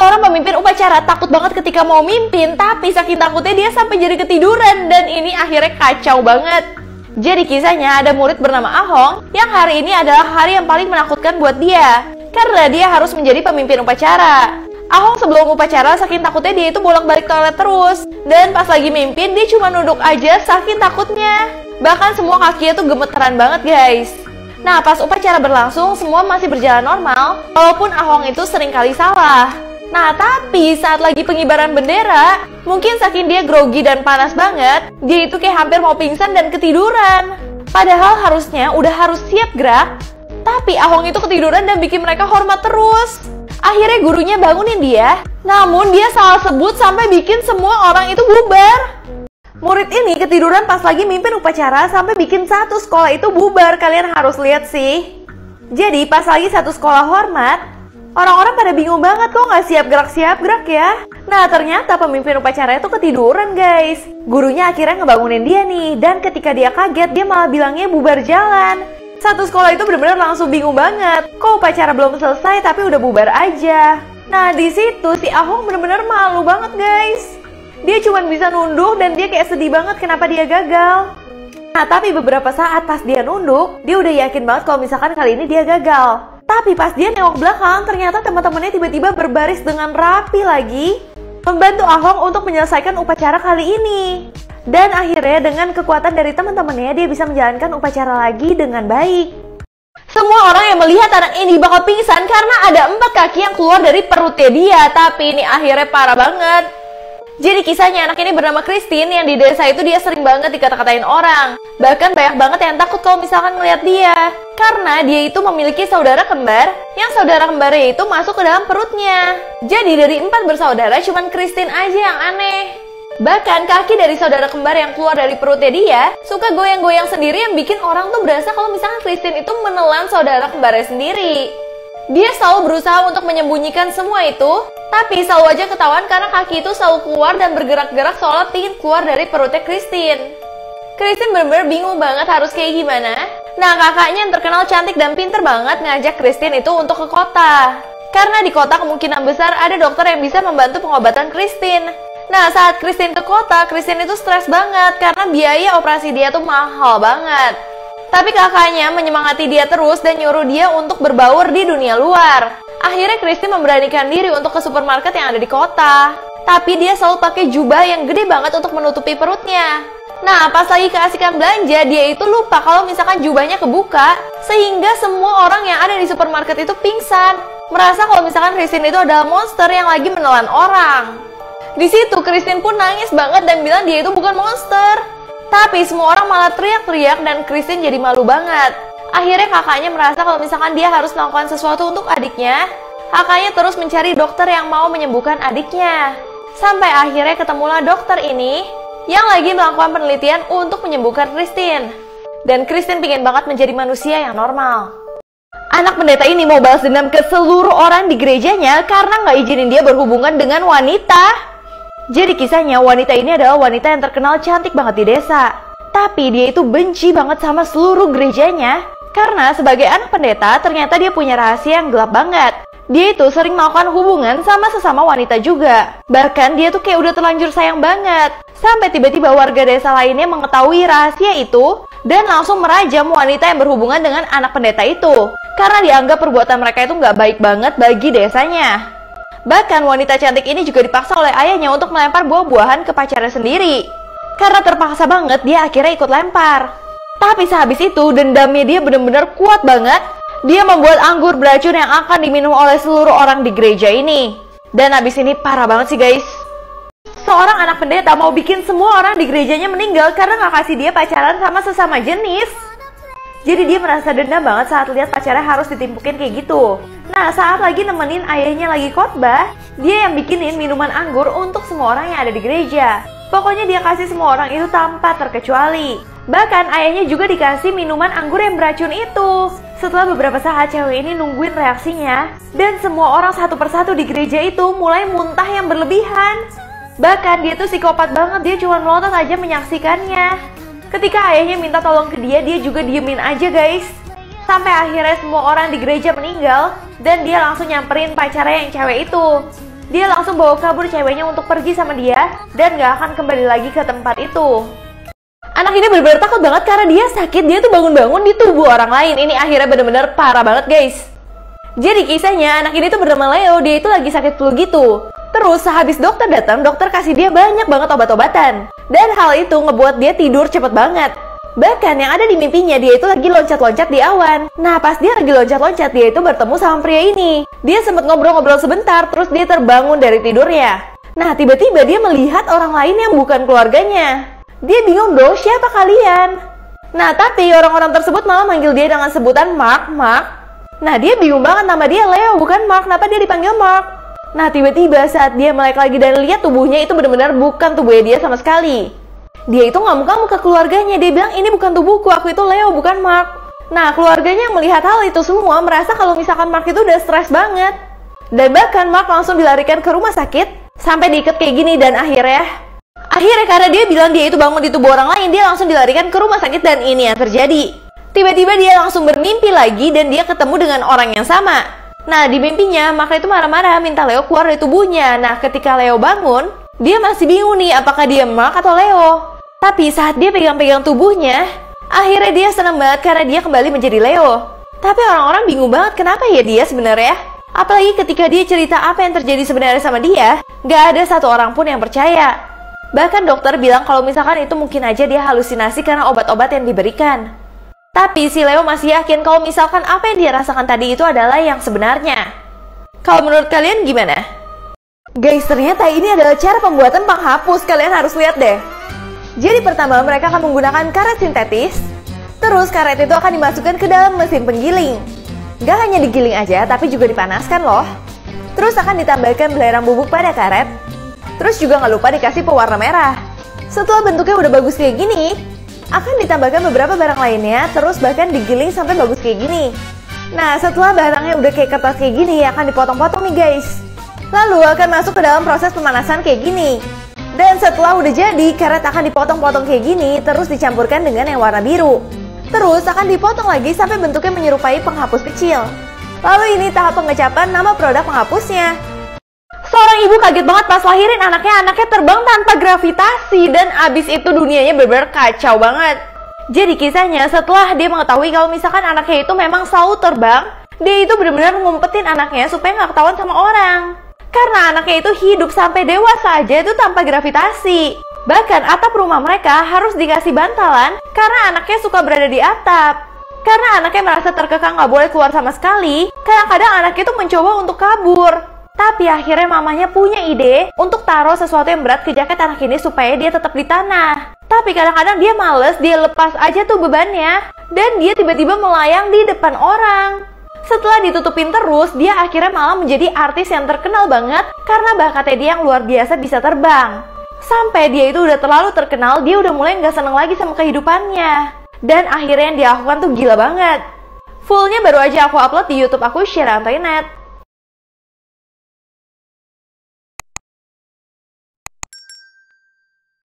Seorang pemimpin upacara takut banget ketika mau mimpin, tapi saking takutnya dia sampai jadi ketiduran, dan ini akhirnya kacau banget. Jadi kisahnya ada murid bernama Ahong yang hari ini adalah hari yang paling menakutkan buat dia, karena dia harus menjadi pemimpin upacara. Ahong sebelum upacara saking takutnya dia itu bolak-balik toilet terus, dan pas lagi mimpin dia cuma nunduk aja saking takutnya. Bahkan semua kakinya tuh gemeteran banget guys. Nah pas upacara berlangsung semua masih berjalan normal, walaupun Ahong itu sering kali salah. Nah tapi saat lagi pengibaran bendera, mungkin saking dia grogi dan panas banget, dia itu kayak hampir mau pingsan dan ketiduran. Padahal harusnya udah harus siap gerak, tapi Ahong itu ketiduran dan bikin mereka hormat terus. Akhirnya gurunya bangunin dia, namun dia salah sebut sampai bikin semua orang itu bubar. Murid ini ketiduran pas lagi mimpin upacara sampai bikin satu sekolah itu bubar, kalian harus lihat sih. Jadi pas lagi satu sekolah hormat, orang-orang pada bingung banget kok nggak siap gerak ya. Nah ternyata pemimpin upacara itu ketiduran guys. Gurunya akhirnya ngebangunin dia nih, dan ketika dia kaget dia malah bilangnya bubar jalan. Satu sekolah itu benar-benar langsung bingung banget. Kok upacara belum selesai tapi udah bubar aja. Nah di situ si Ahong benar-benar malu banget guys. Dia cuma bisa nunduk dan dia kayak sedih banget kenapa dia gagal. Nah tapi beberapa saat pas dia nunduk, dia udah yakin banget kalau misalkan kali ini dia gagal. Tapi pas dia nengok belakang, ternyata teman-temannya tiba-tiba berbaris dengan rapi lagi, membantu Ahong untuk menyelesaikan upacara kali ini. Dan akhirnya dengan kekuatan dari teman-temannya, dia bisa menjalankan upacara lagi dengan baik. Semua orang yang melihat anak ini bakal pingsan karena ada 4 kaki yang keluar dari perutnya dia. Tapi ini akhirnya parah banget. Jadi kisahnya anak ini bernama Christine yang di desa itu dia sering banget dikata-katain orang. Bahkan banyak banget yang takut kalau misalkan ngeliat dia. Karena dia itu memiliki saudara kembar, yang saudara kembarnya itu masuk ke dalam perutnya. Jadi dari 4 bersaudara cuman Christine aja yang aneh. Bahkan kaki dari saudara kembar yang keluar dari perutnya dia suka goyang-goyang sendiri yang bikin orang tuh berasa kalau misalkan Christine itu menelan saudara kembarnya sendiri. Dia selalu berusaha untuk menyembunyikan semua itu, tapi selalu aja ketahuan karena kaki itu selalu keluar dan bergerak-gerak seolah ingin keluar dari perutnya Christine. Christine bener-bener bingung banget harus kayak gimana. Nah kakaknya yang terkenal cantik dan pinter banget ngajak Christine itu untuk ke kota. Karena di kota kemungkinan besar ada dokter yang bisa membantu pengobatan Christine. Nah saat Christine ke kota, Christine itu stres banget karena biaya operasi dia tuh mahal banget. Tapi kakaknya menyemangati dia terus dan nyuruh dia untuk berbaur di dunia luar. Akhirnya Christine memberanikan diri untuk ke supermarket yang ada di kota. Tapi dia selalu pakai jubah yang gede banget untuk menutupi perutnya. Nah pas lagi keasikan belanja, dia itu lupa kalau misalkan jubahnya kebuka, sehingga semua orang yang ada di supermarket itu pingsan, merasa kalau misalkan Christine itu adalah monster yang lagi menelan orang. Di situ Christine pun nangis banget dan bilang dia itu bukan monster. Tapi semua orang malah teriak-teriak dan Christine jadi malu banget. Akhirnya kakaknya merasa kalau misalkan dia harus melakukan sesuatu untuk adiknya. Kakaknya terus mencari dokter yang mau menyembuhkan adiknya. Sampai akhirnya ketemulah dokter ini yang lagi melakukan penelitian untuk menyembuhkan Christine. Dan Christine pengen banget menjadi manusia yang normal. Anak pendeta ini mau balas dendam ke seluruh orang di gerejanya karena nggak izinin dia berhubungan dengan wanita. Jadi kisahnya wanita ini adalah wanita yang terkenal cantik banget di desa. Tapi dia itu benci banget sama seluruh gerejanya. Karena sebagai anak pendeta ternyata dia punya rahasia yang gelap banget. Dia itu sering melakukan hubungan sama sesama wanita juga. Bahkan dia tuh kayak udah terlanjur sayang banget. Sampai tiba-tiba warga desa lainnya mengetahui rahasia itu dan langsung merajam wanita yang berhubungan dengan anak pendeta itu. Karena dianggap perbuatan mereka itu nggak baik banget bagi desanya. Bahkan wanita cantik ini juga dipaksa oleh ayahnya untuk melempar buah-buahan ke pacarnya sendiri. Karena terpaksa banget dia akhirnya ikut lempar. Tapi sehabis itu dendamnya dia benar-benar kuat banget. Dia membuat anggur beracun yang akan diminum oleh seluruh orang di gereja ini. Dan habis ini parah banget sih guys. Seorang anak pendeta mau bikin semua orang di gerejanya meninggal karena gak kasih dia pacaran sama sesama jenis. Jadi dia merasa dendam banget saat lihat pacarnya harus ditimpukin kayak gitu. Nah saat lagi nemenin ayahnya lagi khotbah, dia yang bikinin minuman anggur untuk semua orang yang ada di gereja. Pokoknya dia kasih semua orang itu tanpa terkecuali. Bahkan ayahnya juga dikasih minuman anggur yang beracun itu. Setelah beberapa saat cewek ini nungguin reaksinya, dan semua orang satu persatu di gereja itu mulai muntah yang berlebihan. Bahkan dia tuh psikopat banget, dia cuma melotot aja menyaksikannya. Ketika ayahnya minta tolong ke dia, dia juga diemin aja guys. Sampai akhirnya semua orang di gereja meninggal dan dia langsung nyamperin pacarnya yang cewek itu. Dia langsung bawa kabur ceweknya untuk pergi sama dia dan gak akan kembali lagi ke tempat itu. Anak ini benar-benar takut banget karena dia sakit, dia tuh bangun-bangun di tubuh orang lain. Ini akhirnya benar-benar parah banget guys. Jadi kisahnya anak ini tuh bernama Leo, dia itu lagi sakit flu gitu. Terus sehabis dokter datang, dokter kasih dia banyak banget obat-obatan. Dan hal itu ngebuat dia tidur cepet banget. Bahkan yang ada di mimpinya dia itu lagi loncat-loncat di awan. Nah pas dia lagi loncat-loncat dia itu bertemu sama pria ini. Dia sempat ngobrol-ngobrol sebentar terus dia terbangun dari tidurnya. Nah tiba-tiba dia melihat orang lain yang bukan keluarganya. Dia bingung dong, siapa kalian? Nah tapi orang-orang tersebut malah manggil dia dengan sebutan Mark. Nah dia bingung banget, nama dia Leo bukan Mark, kenapa dia dipanggil Mark? Nah tiba-tiba saat dia melek lagi dan lihat tubuhnya itu benar-benar bukan tubuhnya dia sama sekali. Dia itu ngamuk-ngamuk ke keluarganya, dia bilang ini bukan tubuhku, aku itu Leo bukan Mark. Nah keluarganya yang melihat hal itu semua merasa kalau misalkan Mark itu udah stres banget. Dan bahkan Mark langsung dilarikan ke rumah sakit sampai diikat kayak gini dan akhirnya karena dia bilang dia itu bangun di tubuh orang lain, dia langsung dilarikan ke rumah sakit dan ini yang terjadi. Tiba-tiba dia langsung bermimpi lagi dan dia ketemu dengan orang yang sama. Nah di mimpinya Mark itu marah-marah minta Leo keluar dari tubuhnya. Nah ketika Leo bangun, dia masih bingung nih apakah dia Mark atau Leo. Tapi saat dia pegang-pegang tubuhnya, akhirnya dia senang banget karena dia kembali menjadi Leo. Tapi orang-orang bingung banget kenapa ya dia sebenarnya. Apalagi ketika dia cerita apa yang terjadi sebenarnya sama dia, gak ada satu orang pun yang percaya. Bahkan dokter bilang kalau misalkan itu mungkin aja dia halusinasi karena obat-obat yang diberikan. Tapi si Leo masih yakin kalau misalkan apa yang dia rasakan tadi itu adalah yang sebenarnya. Kalau menurut kalian gimana? Guys, ternyata ini adalah cara pembuatan penghapus, kalian harus lihat deh. Jadi pertama mereka akan menggunakan karet sintetis. Terus karet itu akan dimasukkan ke dalam mesin penggiling. Gak hanya digiling aja, tapi juga dipanaskan loh. Terus akan ditambahkan belerang bubuk pada karet. Terus juga nggak lupa dikasih pewarna merah. Setelah bentuknya udah bagus kayak gini, akan ditambahkan beberapa barang lainnya, terus bahkan digiling sampai bagus kayak gini. Nah setelah barangnya udah kayak kertas kayak gini, akan dipotong-potong nih guys. Lalu akan masuk ke dalam proses pemanasan kayak gini. Dan setelah udah jadi, karet akan dipotong-potong kayak gini, terus dicampurkan dengan yang warna biru. Terus akan dipotong lagi sampai bentuknya menyerupai penghapus kecil. Lalu ini tahap pengecapan nama produk penghapusnya. Seorang ibu kaget banget pas lahirin anaknya terbang tanpa gravitasi dan abis itu dunianya bener-bener kacau banget. Jadi kisahnya setelah dia mengetahui kalau misalkan anaknya itu memang selalu terbang, dia itu bener-bener ngumpetin anaknya supaya nggak ketahuan sama orang. Karena anaknya itu hidup sampai dewasa aja itu tanpa gravitasi. Bahkan atap rumah mereka harus dikasih bantalan karena anaknya suka berada di atap. Karena anaknya merasa terkekang nggak boleh keluar sama sekali, kadang-kadang anaknya itu mencoba untuk kabur. Tapi akhirnya mamanya punya ide untuk taruh sesuatu yang berat ke jaket anak ini supaya dia tetap di tanah. Tapi kadang-kadang dia males, dia lepas aja tuh bebannya. Dan dia tiba-tiba melayang di depan orang. Setelah ditutupin terus, dia akhirnya malah menjadi artis yang terkenal banget karena bakatnya dia yang luar biasa bisa terbang. Sampai dia itu udah terlalu terkenal, dia udah mulai nggak seneng lagi sama kehidupannya. Dan akhirnya yang dia lakukan tuh gila banget. Fullnya baru aja aku upload di YouTube aku, Syera Antoinette.